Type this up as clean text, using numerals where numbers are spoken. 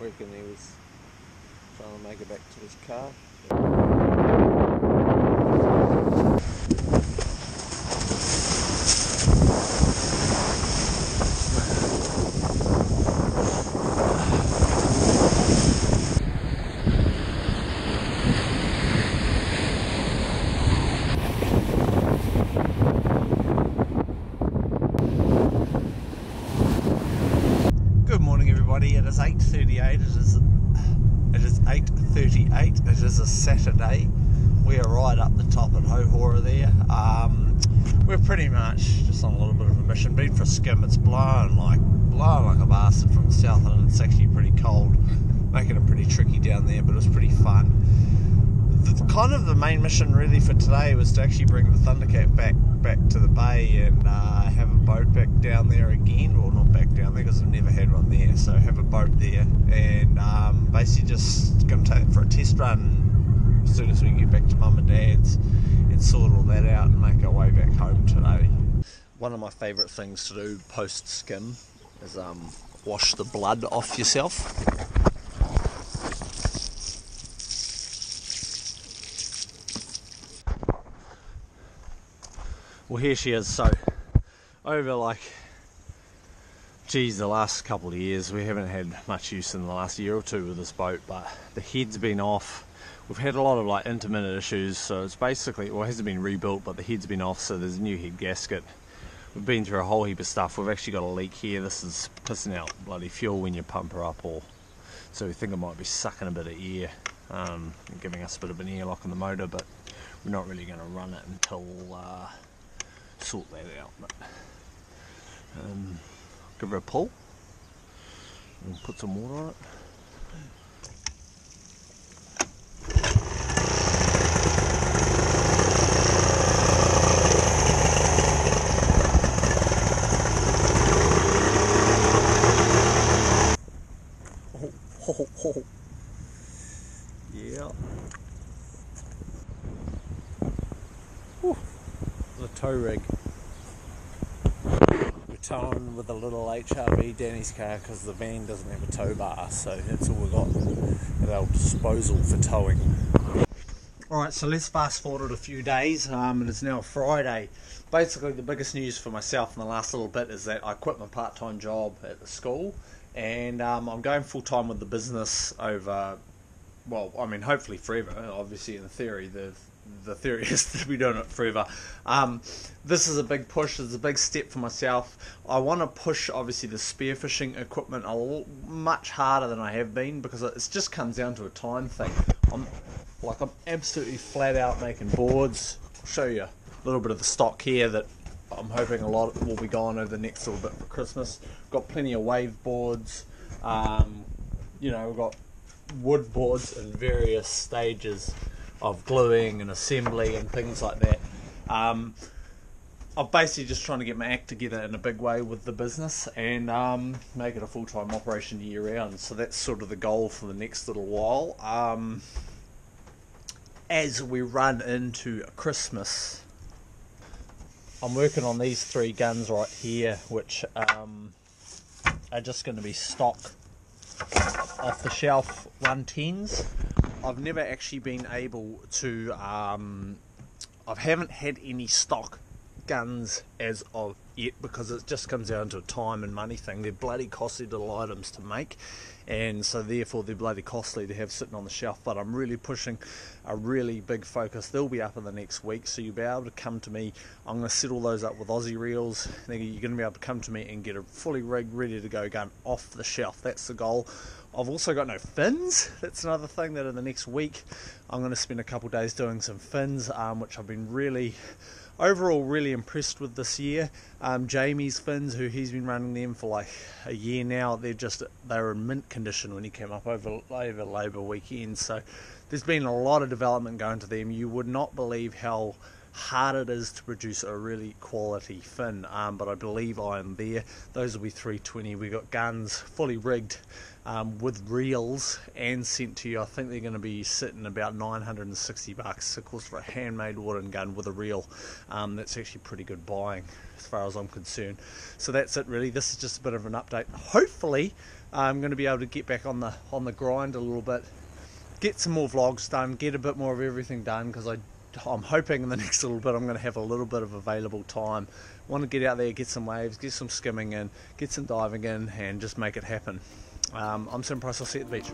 reckon he was trying to make it back to his car. Good morning, everybody. It is 8:38. It is 8:38. It is a Saturday. We are right up the top at Hohora there. We're pretty much just on a little bit of a mission. Been for a skim. It's blowing like a bastard from the south, and it's actually pretty cold, making it pretty tricky down there. But it was pretty fun. The main mission really for today was to actually bring the Thundercat back to the bay and have a boat back down there again. Well, not back down there because I've never had one there, so have a boat there and basically just going to take it for a test run as soon as we get back to Mum and Dad's and sort all that out and make our way back home today. One of my favourite things to do post skim is wash the blood off yourself. Well, here she is. So over the last couple of years we haven't had much use in the last year or two with this boat, but the head's been off. We've had a lot of intermittent issues, so it's basically, well, it hasn't been rebuilt, but the head's been off, so there's a new head gasket. We've been through a whole heap of stuff. We've actually got a leak here. This is pissing out bloody fuel when you pump her up, so we think it might be sucking a bit of air, and giving us a bit of an airlock in the motor, but we're not really going to run it until sort that out. But give her a pull and put some water on it. Yeah. Whew. The tow rig. We're towing with a little HRV Danny's car because the van doesn't have a tow bar, so that's all we've got at our disposal for towing. Alright, so let's fast forward a few days, and it's now Friday. Basically the biggest news for myself in the last little bit is that I quit my part-time job at the school, and I'm going full-time with the business over, well, I mean hopefully forever. Obviously in the theory, the theory is to be doing it forever. This is a big push. It's a big step for myself. I want to push obviously the spearfishing equipment much harder than I have been, because it just comes down to a time thing. I'm absolutely flat out making boards. I'll show you a little bit of the stock here that I'm hoping a lot will be gone over the next little bit for Christmas. Got plenty of wave boards. We've got wood boards in various stages of gluing and assembly and things like that. I'm basically just trying to get my act together in a big way with the business and make it a full-time operation year round. So that's sort of the goal for the next little while. As we run into Christmas, I'm working on these 3 guns right here, which are just going to be stock off the shelf 110s. I've never actually been able to, I haven't had any stock guns as of yet, because it just comes down to a time and money thing. They're bloody costly little items to make, and so therefore they're bloody costly to have sitting on the shelf. But I'm really pushing a really big focus. They'll be up in the next week, so you'll be able to come to me. I'm going to set all those up with Aussie reels. You're going to be able to come to me and get a fully rigged, ready to go gun off the shelf. That's the goal. I've also got no fins. That's another thing that in the next week I'm going to spend a couple of days doing some fins, which I've been overall really impressed with this year. Jamie's fins, who he's been running them for a year now, they were in mint condition when he came up over Labour weekend. So there's been a lot of development going to them. You would not believe how hard it is to produce a really quality fin, but I believe I am there. Those will be 320. We got guns fully rigged with reels and sent to you. I think they're going to be sitting about $960. Of course, for a handmade wooden gun with a reel, that's actually pretty good buying as far as I'm concerned. So that's it really. This is just a bit of an update. Hopefully I'm going to be able to get back on the grind a little bit, get some more vlogs done, get a bit more of everything done, because I'm hoping in the next little bit I'm going to have a little bit of available time. Want to get out there, get some waves, get some skimming in, get some diving in, and just make it happen. I'm Sam Price. I'll see you at the beach.